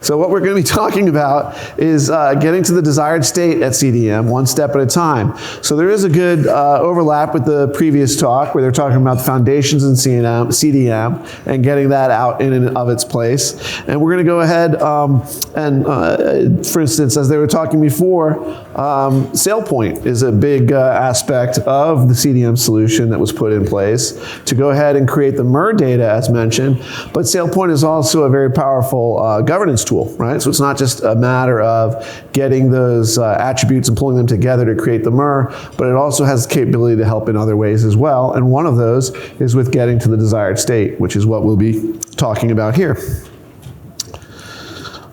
So what we're going to be talking about is getting to the desired state at CDM one step at a time. So there is a good overlap with the previous talk where they're talking about the foundations in CDM and getting that out in and of its place. And we're going to go ahead for instance, as they were talking before, SailPoint is a big aspect of the CDM solution that was put in place to go ahead and create the MER data as mentioned. But SailPoint is also a very powerful governance tool, right? So it's not just a matter of getting those attributes and pulling them together to create the MER, but it also has the capability to help in other ways as well. And one of those is with getting to the desired state, which is what we'll be talking about here.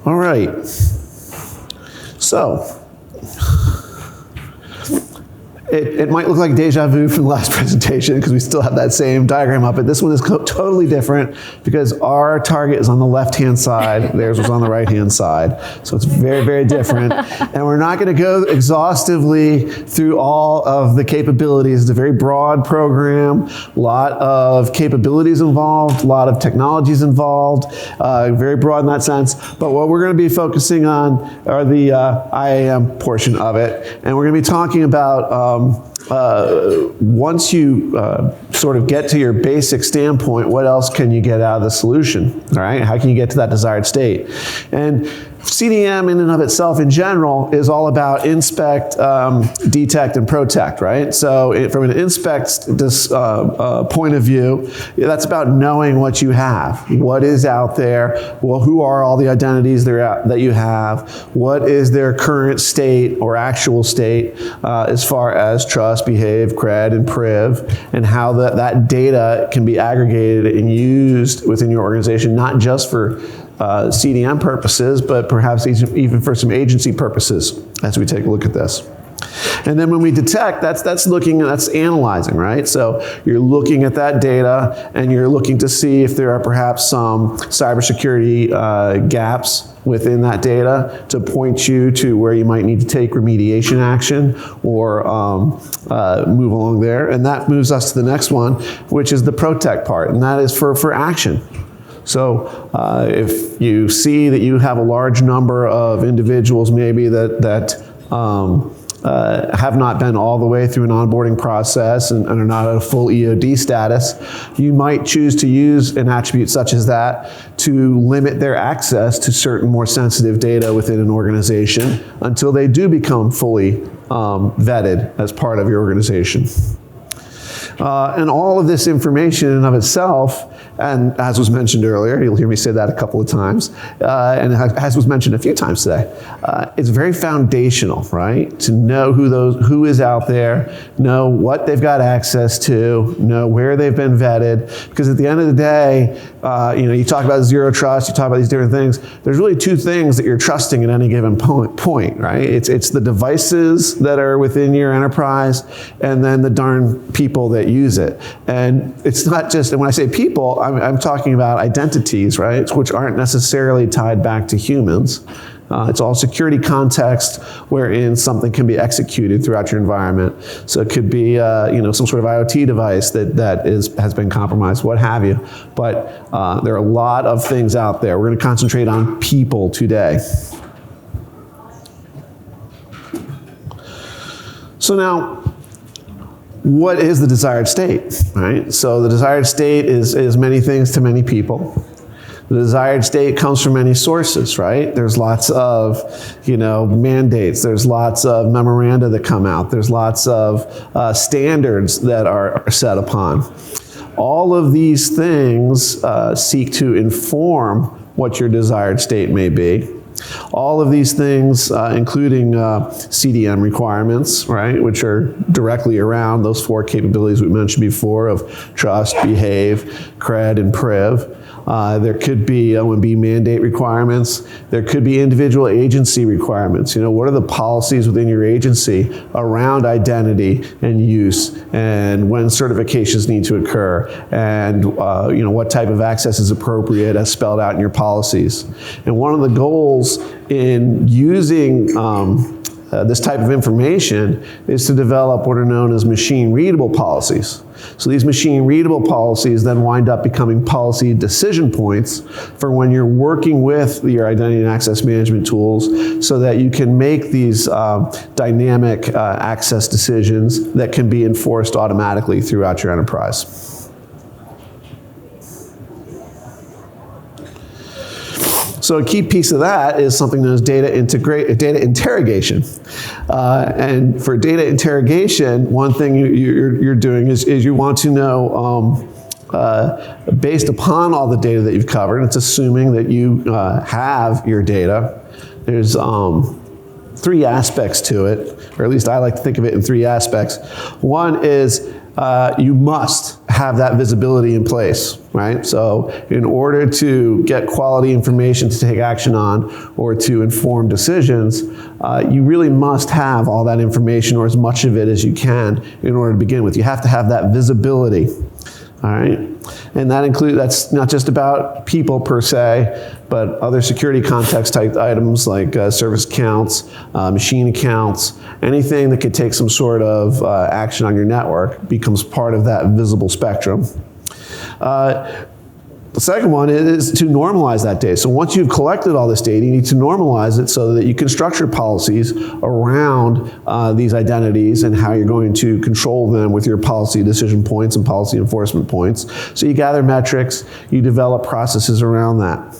All right. So, it might look like deja vu from the last presentation because we still have that same diagram up, but this one is totally different because our target is on the left-hand side, theirs was on the right-hand side. So it's very, very different. And we're not going to go exhaustively through all of the capabilities. It's a very broad program, a lot of capabilities involved, a lot of technologies involved, very broad in that sense. But what we're going to be focusing on are the IAM portion of it. And we're going to be talking about once you sort of get to your basic standpoint, what else can you get out of the solution, all right? How can you get to that desired state? And CDM in and of itself in general is all about inspect, detect, and protect, right? So from an inspect point of view, that's about knowing what you have. What is out there? Well, who are all the identities that you have? What is their current state or actual state as far as trust, behave, cred, and priv, and how that data can be aggregated and used within your organization, not just for CDM purposes, but perhaps even for some agency purposes as we take a look at this. And then when we detect, that's analyzing, right? So you're looking at that data and you're looking to see if there are perhaps some cybersecurity gaps within that data to point you to where you might need to take remediation action or move along there. And that moves us to the next one, which is the protect part, and that is for action. So if you see that you have a large number of individuals maybe that have not been all the way through an onboarding process and are not at a full EOD status, you might choose to use an attribute such as that to limit their access to certain more sensitive data within an organization until they do become fully vetted as part of your organization. And all of this information in and of itself, and as was mentioned earlier, you'll hear me say that a couple of times, and as was mentioned a few times today, it's very foundational, right? To know who is out there, know what they've got access to, know where they've been vetted, because at the end of the day, you talk about zero trust, you talk about these different things. There's really two things that you're trusting at any given point, right? It's the devices that are within your enterprise, and then the darn people that use it. And it's not just, and when I say people, I'm talking about identities, right? Which aren't necessarily tied back to humans. It's all security context wherein something can be executed throughout your environment. So it could be some sort of IoT device that has been compromised, what have you. But there are a lot of things out there. We're going to concentrate on people today. So now, what is the desired state, right? So the desired state is many things to many people. The desired state comes from many sources, right? There's lots of, mandates. There's lots of memoranda that come out. There's lots of standards that are set upon. All of these things seek to inform what your desired state may be. All of these things, including CDM requirements, right, which are directly around those four capabilities we mentioned before of trust, behave, cred, and priv. There could be OMB mandate requirements. There could be individual agency requirements. What are the policies within your agency around identity and use, and when certifications need to occur, and what type of access is appropriate as spelled out in your policies. And one of the goals in using this type of information is to develop what are known as machine-readable policies. So these machine-readable policies then wind up becoming policy decision points for when you're working with your identity and access management tools so that you can make these dynamic access decisions that can be enforced automatically throughout your enterprise. So a key piece of that is something known as data interrogation. And for data interrogation, one thing you're doing is you want to know, based upon all the data that you've covered, it's assuming that you have your data. There's 3 aspects to it, or at least I like to think of it in 3 aspects. One is you must have that visibility in place, right? So in order to get quality information to take action on or to inform decisions, you really must have all that information or as much of it as you can in order to begin with. You have to have that visibility, all right? And that includes, that's not just about people per se, but other security context type items like service accounts, machine accounts, anything that could take some sort of action on your network becomes part of that visible spectrum. The second one is to normalize that data. So once you've collected all this data, you need to normalize it so that you can structure policies around these identities and how you're going to control them with your policy decision points and policy enforcement points. So you gather metrics, you develop processes around that.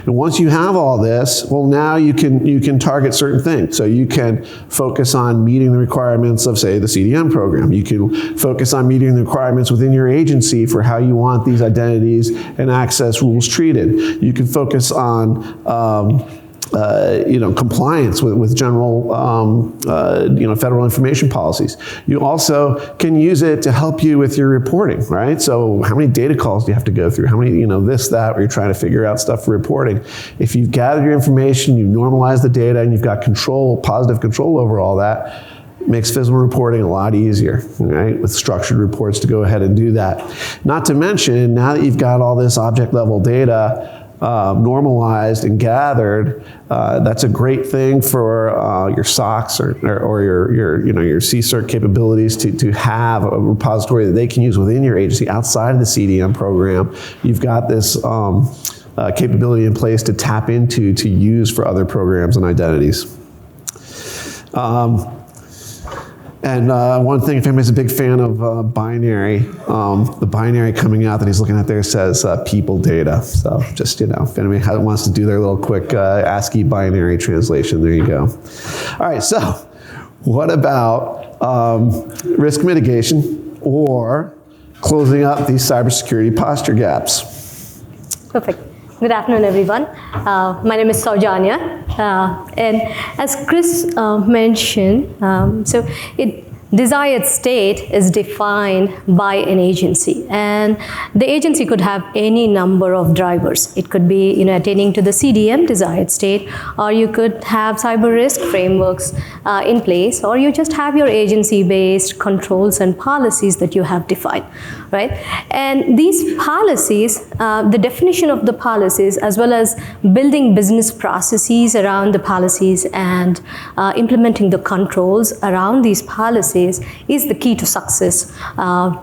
And once you have all this, well, now you can target certain things. So you can focus on meeting the requirements of, say, the CDM program. You can focus on meeting the requirements within your agency for how you want these identities and access rules treated. You can focus on compliance with general, federal information policies. You also can use it to help you with your reporting, right? So how many data calls do you have to go through? How many, this, that, where you're trying to figure out stuff for reporting. If you've gathered your information, you normalize the data, and you've got control, positive control over all that, it makes FISMA reporting a lot easier, right? With structured reports to go ahead and do that. Not to mention, now that you've got all this object level data normalized and gathered, that's a great thing for your SOCs or your CSIRT capabilities to have a repository that they can use within your agency outside of the CDM program. You've got this capability in place to tap into to use for other programs and identities. And one thing, if anybody's a big fan of binary, the binary coming out that he's looking at there says people data. So just, if anybody wants to do their little quick ASCII binary translation, there you go. All right, so what about risk mitigation or closing up these cybersecurity posture gaps? Perfect. Good afternoon, everyone. My name is Sowjanya, and as Chris mentioned, desired state is defined by an agency, and the agency could have any number of drivers. It could be, attaining to the CDM desired state, or you could have cyber risk frameworks in place, or you just have your agency-based controls and policies that you have defined, right? And these policies, the definition of the policies, as well as building business processes around the policies and implementing the controls around these policies is the key to success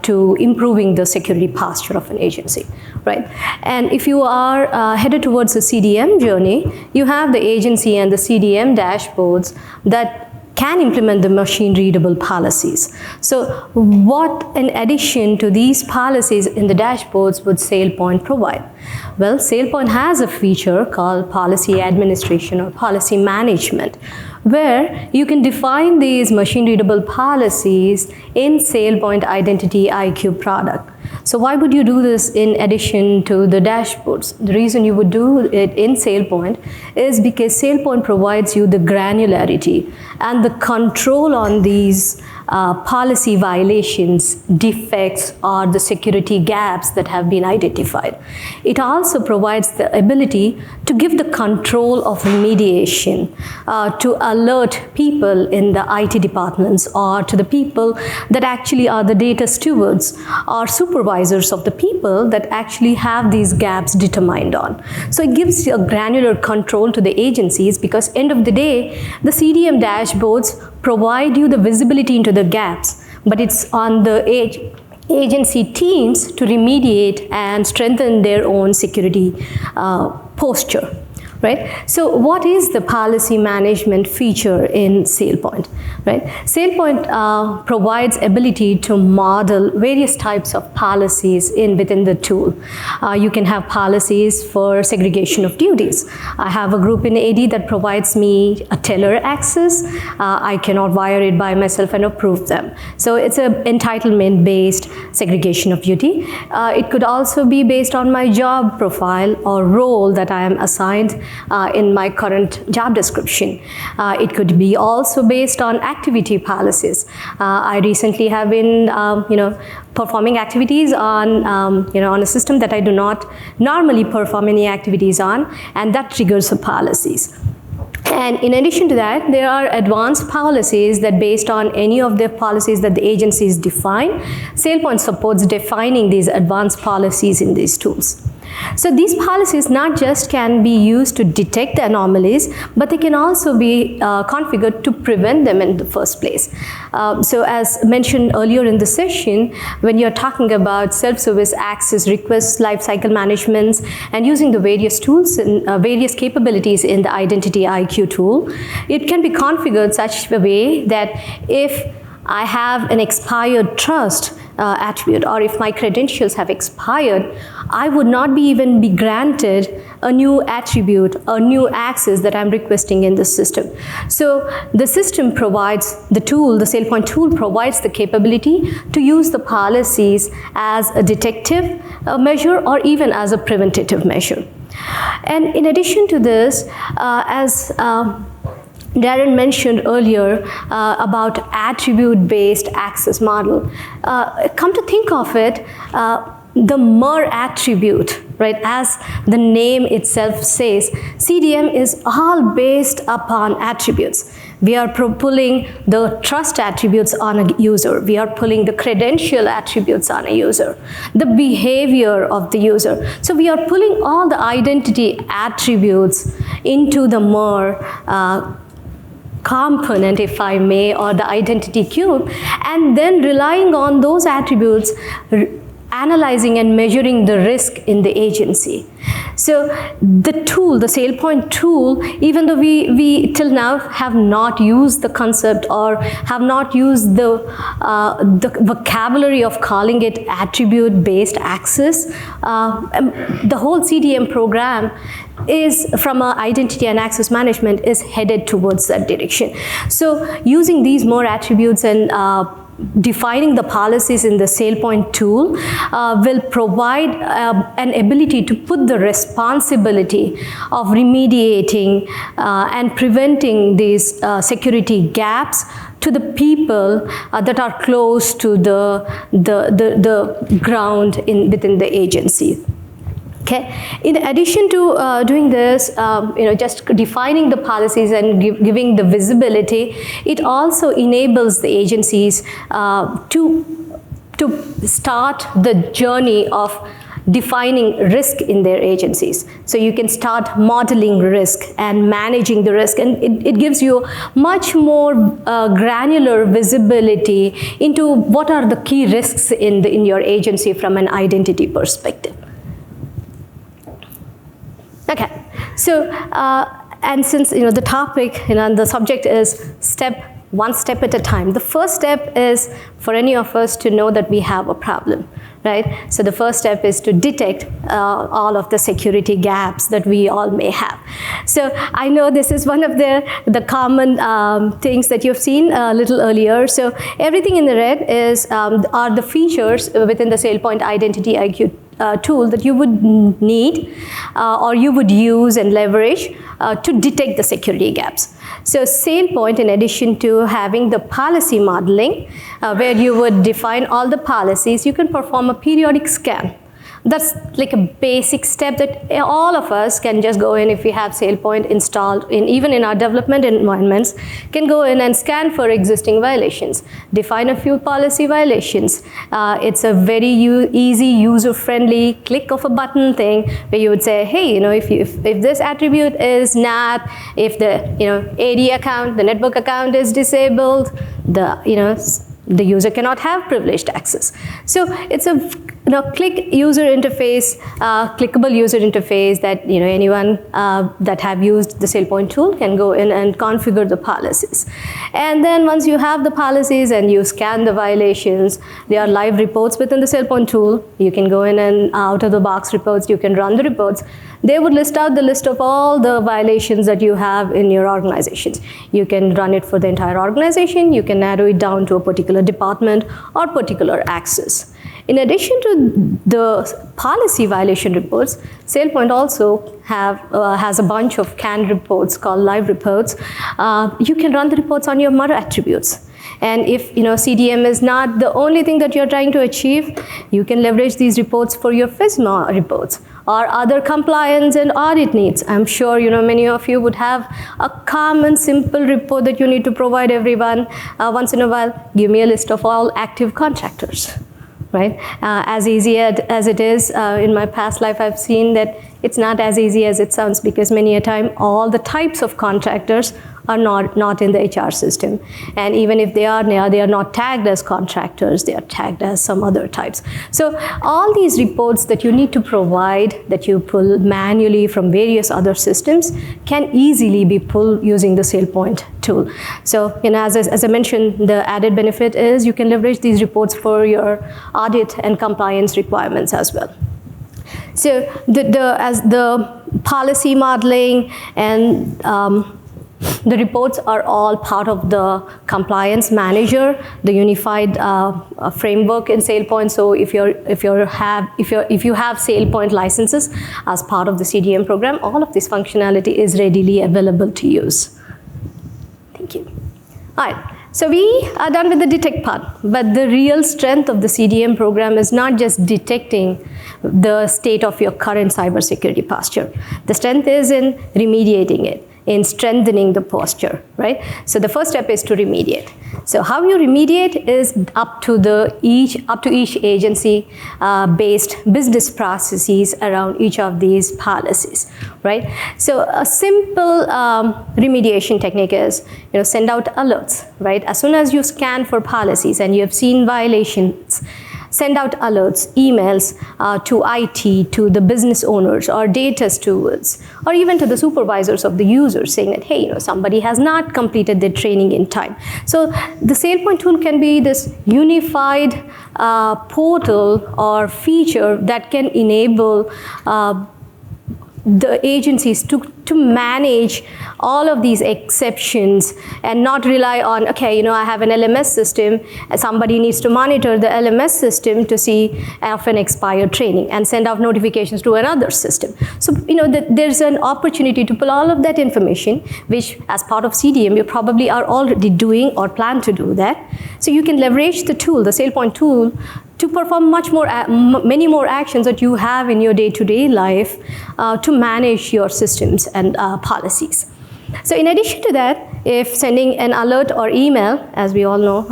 to improving the security posture of an agency, right? And if you are headed towards a CDM journey, you have the agency and the CDM dashboards that can implement the machine-readable policies. So what, in addition to these policies in the dashboards, would SailPoint provide? Well, SailPoint has a feature called policy administration or policy management, where you can define these machine-readable policies in SailPoint IdentityIQ product. So why would you do this in addition to the dashboards? The reason you would do it in SailPoint is because SailPoint provides you the granularity and the control on these policy violations, defects, or the security gaps that have been identified. It also provides the ability to give the control of remediation to alert people in the IT departments or to the people that actually are the data stewards or supervisors of the people that actually have these gaps determined on. So it gives a granular control to the agencies, because end of the day, the CDM dashboards provide you the visibility into the gaps, but it's on the agency teams to remediate and strengthen their own security posture. Right? So what is the policy management feature in SailPoint? Right? SailPoint provides ability to model various types of policies within the tool. You can have policies for segregation of duties. I have a group in AD that provides me a teller access. I cannot wire it by myself and approve them. So it's an entitlement-based segregation of duty. It could also be based on my job profile or role that I am assigned in my current job description. It could be also based on activity policies. I recently have been, performing activities on, on a system that I do not normally perform any activities on, and that triggers the policies. And in addition to that, there are advanced policies that based on any of the policies that the agencies define, SailPoint supports defining these advanced policies in these tools. So these policies not just can be used to detect the anomalies, but they can also be configured to prevent them in the first place. So as mentioned earlier in the session, when you're talking about self-service access requests, lifecycle management, and using the various tools and various capabilities in the IdentityIQ tool, it can be configured such a way that if I have an expired trust attribute, or if my credentials have expired, I would not even be granted a new attribute, a new access that I'm requesting in the system. So the system provides the tool, the SailPoint tool provides the capability to use the policies as a detective measure or even as a preventative measure. And in addition to this, as Darren mentioned earlier about attribute-based access model. Come to think of it, the MER attribute, right, as the name itself says, CDM is all based upon attributes. We are pulling the trust attributes on a user. We are pulling the credential attributes on a user, the behavior of the user. So we are pulling all the identity attributes into the MER component, if I may, or the identity cube, and then relying on those attributes, analyzing and measuring the risk in the agency. So the tool, the SailPoint tool, even though we till now have not used the concept or have not used the vocabulary of calling it attribute-based access, the whole CDM program is from identity and access management is headed towards that direction. So using these more attributes and defining the policies in the SailPoint tool will provide an ability to put the responsibility of remediating and preventing these security gaps to the people that are close to the ground within the agency. Okay. In addition to doing this, just defining the policies and giving the visibility, it also enables the agencies to start the journey of defining risk in their agencies. So you can start modeling risk and managing the risk, and it gives you much more granular visibility into what are the key risks in your agency from an identity perspective. Okay, so and since the topic, the subject is one step at a time. The first step is for any of us to know that we have a problem, right? So the first step is to detect all of the security gaps that we all may have. So I know this is one of the common things that you've seen a little earlier. So everything in the red is are the features within the SailPoint IdentityIQ tool that you would need or you would use and leverage to detect the security gaps. So SailPoint, in addition to having the policy modeling, where you would define all the policies, you can perform a periodic scan. That's like a basic step that all of us can just go in if we have SailPoint installed, even in our development environments, can go in and scan for existing violations, define a few policy violations. It's a very easy, user-friendly click of a button thing where you would say, hey, if this attribute is not, if the AD account, the network account is disabled, the user cannot have privileged access. So it's a click user interface, clickable user interface that anyone that have used the SailPoint tool can go in and configure the policies. And then once you have the policies and you scan the violations, there are live reports within the SailPoint tool. You can go in and out of the box reports, you can run the reports. They would list out the list of all the violations that you have in your organizations. You can run it for the entire organization. You can narrow it down to a particular department or particular access. In addition to the policy violation reports, SailPoint also has a bunch of canned reports called live reports. You can run the reports on your MUR attributes. And if CDM is not the only thing that you're trying to achieve, you can leverage these reports for your FISMA reports or other compliance and audit needs. I'm sure many of you would have a common simple report that you need to provide everyone once in a while. Give me a list of all active contractors, right? As easy as it is, in my past life I've seen that it's not as easy as it sounds, because many a time all the types of contractors are not in the HR system. And even if they are not tagged as contractors, they are tagged as some other types. So all these reports that you need to provide, that you pull manually from various other systems, can easily be pulled using the SailPoint tool. So as I mentioned, the added benefit is you can leverage these reports for your audit and compliance requirements as well. So as the policy modeling and the reports are all part of the compliance manager, the unified framework in SailPoint. So if you have SailPoint licenses as part of the CDM program, all of this functionality is readily available to use. Thank you. All right. So we are done with the detect part, but the real strength of the CDM program is not just detecting the state of your current cybersecurity posture. The strength is in remediating it, in strengthening the posture, right? So the first step is to remediate. So how you remediate is up to each agency based business processes around each of these policies, right? So a simple remediation technique is, send out alerts, right? As soon as you scan for policies and you have seen violations, send out alerts, emails to IT, to the business owners or data stewards, or even to the supervisors of the users, saying that, hey, somebody has not completed their training in time. So the SailPoint tool can be this unified portal or feature that can enable the agencies to manage all of these exceptions and not rely on, okay, I have an LMS system, and somebody needs to monitor the LMS system to see of an expired training and send out notifications to another system. So, there's an opportunity to pull all of that information, which as part of CDM, you probably are already doing or plan to do that. So you can leverage the tool, the SailPoint tool, to perform many more actions that you have in your day-to-day life to manage your systems and policies. So in addition to that, if sending an alert or email, as we all know,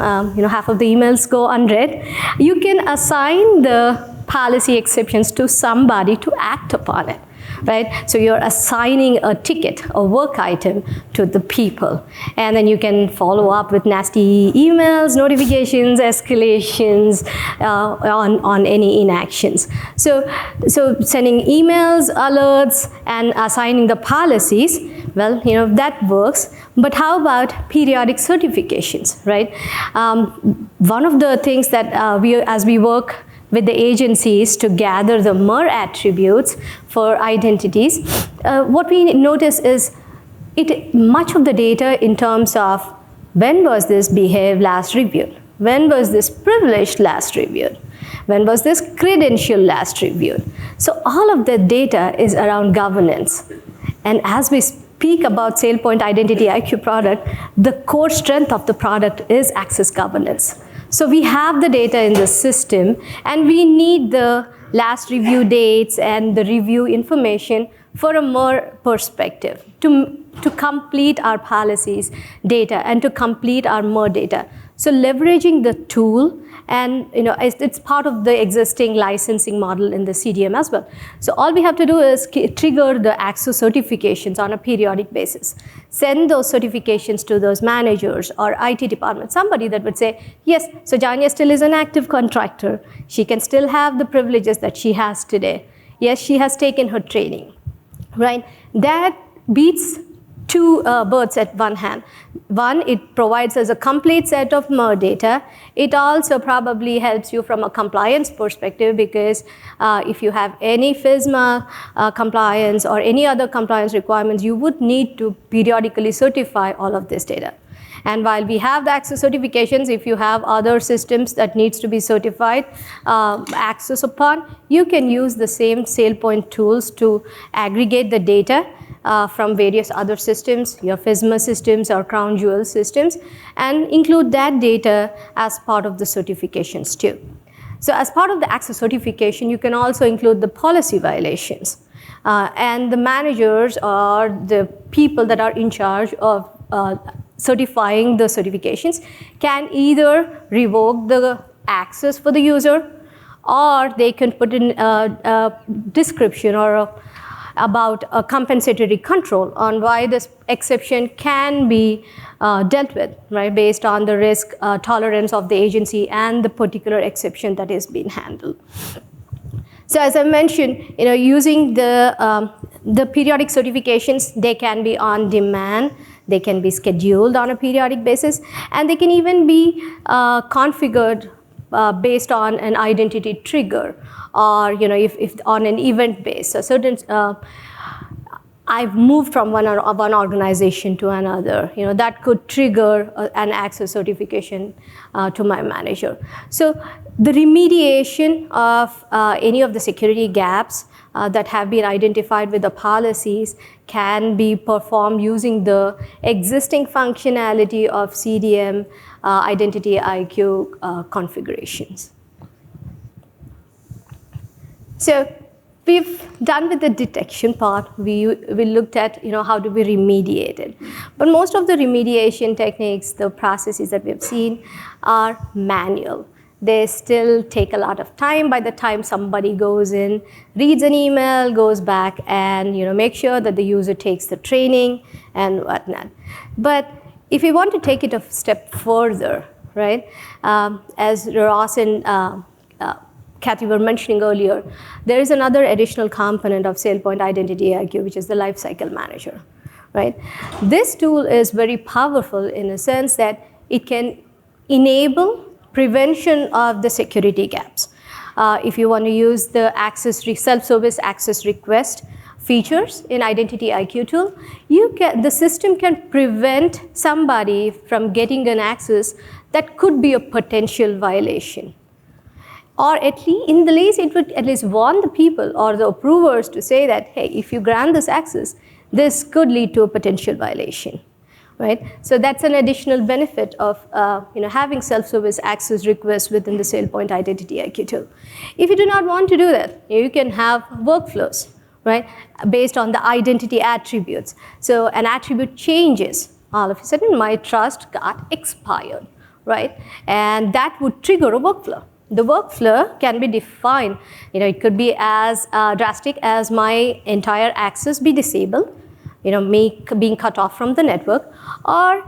half of the emails go unread, you can assign the policy exceptions to somebody to act upon it. Right? So you're assigning a ticket, a work item to the people. And then you can follow up with nasty emails, notifications, escalations on any inactions. So sending emails, alerts, and assigning the policies Well, that works, but how about periodic certifications, right? One of the things that as we work with the agencies to gather the MER attributes for identities, what we notice is much of the data in terms of when was this behave last reviewed, when was this privileged last reviewed, when was this credential last reviewed. So all of the data is around governance. And as we speak about SailPoint IdentityIQ product, the core strength of the product is access governance. So we have the data in the system, and we need the last review dates and the review information for a more perspective to complete our policies data and to complete our MER data. So leveraging the tool, and it's part of the existing licensing model in the CDM as well. So all we have to do is trigger the access certifications on a periodic basis. Send those certifications to those managers or IT department, somebody that would say, yes, Sowjanya still is an active contractor. She can still have the privileges that she has today. Yes, she has taken her training, right? That beats two birds at one hand. One, it provides us a complete set of MER data. It also probably helps you from a compliance perspective, because if you have any FISMA compliance or any other compliance requirements, you would need to periodically certify all of this data. And while we have the access certifications, if you have other systems that needs to be certified access upon, you can use the same SailPoint tools to aggregate the data from various other systems, your FISMA systems or Crown Jewel systems, and include that data as part of the certifications too. So as part of the access certification, you can also include the policy violations. And the managers or the people that are in charge of certifying the certifications can either revoke the access for the user, or they can put in a description or about a compensatory control on why this exception can be dealt with, right, based on the risk tolerance of the agency and the particular exception that is being handled. So as I mentioned, using the periodic certifications, they can be on demand, they can be scheduled on a periodic basis, and they can even be configured based on an identity trigger, or if on an event base. So certain I've moved from one organization to another, that could trigger an access certification to my manager. So the remediation of any of the security gaps that have been identified with the policies can be performed using the existing functionality of CDM IdentityIQ configurations. So we've done with the detection part. We looked at how do we remediate it. But most of the remediation techniques, the processes that we've seen, are manual. They still take a lot of time. By the time somebody goes in, reads an email, goes back and make sure that the user takes the training and whatnot. But if we want to take it a step further, right, as Ross and Kathy were mentioning earlier, there is another additional component of SailPoint IdentityIQ, which is the lifecycle manager, right? This tool is very powerful in a sense that it can enable prevention of the security gaps. If you want to use the self-service access request features in IdentityIQ tool, the system can prevent somebody from getting an access that could be a potential violation. Or at least, in the least, it would at least warn the people or the approvers to say that, hey, if you grant this access, this could lead to a potential violation, right? So that's an additional benefit of having self-service access requests within the SailPoint IdentityIQ tool. If you do not want to do that, you can have workflows, right, based on the identity attributes. So an attribute changes. All of a sudden, my trust got expired, right? And that would trigger a workflow. The workflow can be defined. It could be as drastic as my entire access be disabled, being cut off from the network, or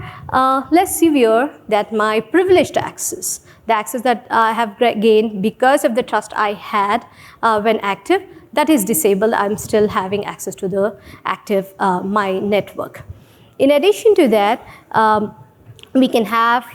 less severe, that my privileged access, the access that I have gained because of the trust I had when active, that is disabled, I'm still having access to the active my network. In addition to that, we can have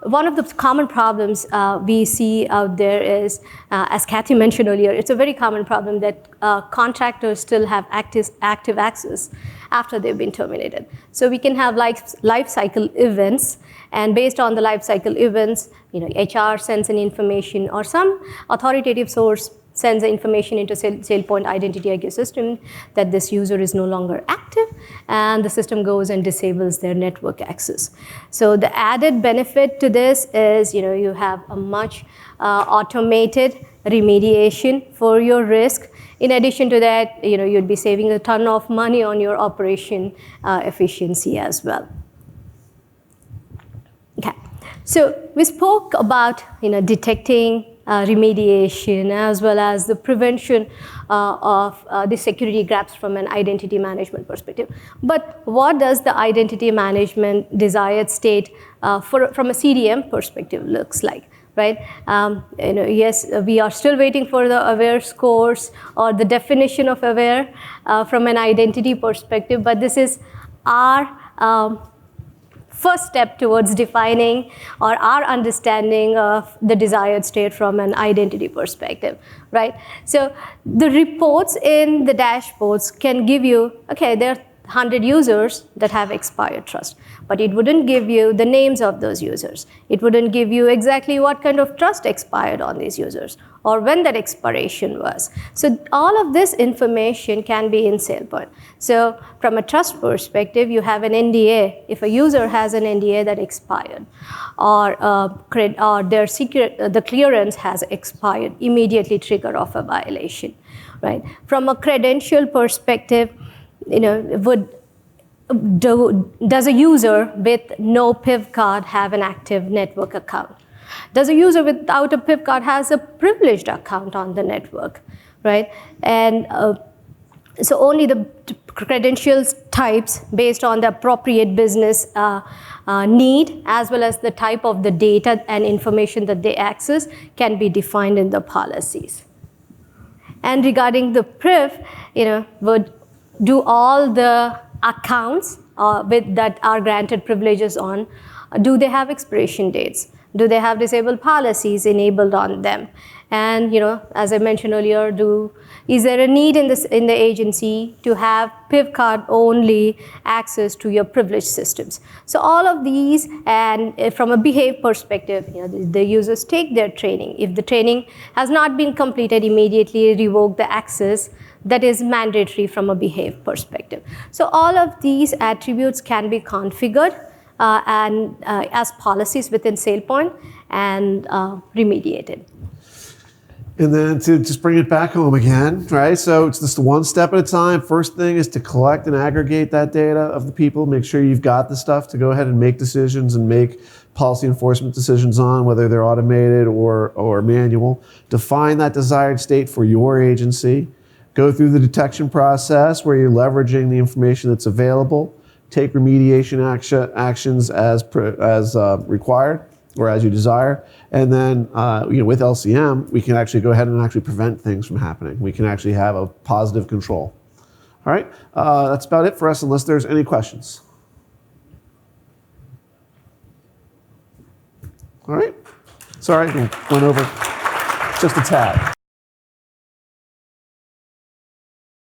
one of the common problems we see out there is, as Kathy mentioned earlier, it's a very common problem that contractors still have active access after they've been terminated. So we can have life cycle events, and based on the life cycle events, HR sends an information or some authoritative source sends the information into SailPoint IdentityIQ system that this user is no longer active, and the system goes and disables their network access. So the added benefit to this is, you have a much automated remediation for your risk. In addition to that, you'd be saving a ton of money on your operation efficiency as well. Okay, so we spoke about detecting remediation as well as the prevention of the security gaps from an identity management perspective. But what does the identity management desired state from a CDM perspective looks like? Right? Yes, we are still waiting for the aware scores or the definition of aware from an identity perspective, but this is our first step towards defining or our understanding of the desired state from an identity perspective, right? So the reports in the dashboards can give you, okay, there are 100 users that have expired trust, but it wouldn't give you the names of those users. It wouldn't give you exactly what kind of trust expired on these users or when that expiration was. So all of this information can be in SailPoint. So from a trust perspective, you have an NDA. If a user has an NDA that expired or their the clearance has expired, immediately trigger off a violation, right? From a credential perspective, does a user with no PIV card have an active network account? Does a user without a PIV card has a privileged account on the network, right? And so only the credentials types based on the appropriate business need as well as the type of the data and information that they access can be defined in the policies. And regarding the PIV, would do all the accounts that are granted privileges on, do they have expiration dates? Do they have disabled policies enabled on them? And as I mentioned earlier, is there a need in the agency to have PIV card only access to your privileged systems? So all of these, and from a behave perspective, the users take their training. If the training has not been completed, immediately revoke the access. That is mandatory from a behave perspective. So all of these attributes can be configured and as policies within SailPoint and remediated. And then to just bring it back home again, right? So it's just one step at a time. First thing is to collect and aggregate that data of the people. Make sure you've got the stuff to go ahead and make decisions and make policy enforcement decisions on, whether they're automated or manual. Define that desired state for your agency. Go through the detection process where you're leveraging the information that's available. Take remediation actions as required or as you desire. And then with LCM, we can actually go ahead and actually prevent things from happening. We can actually have a positive control. All right, that's about it for us unless there's any questions. All right, sorry, went over just a tad.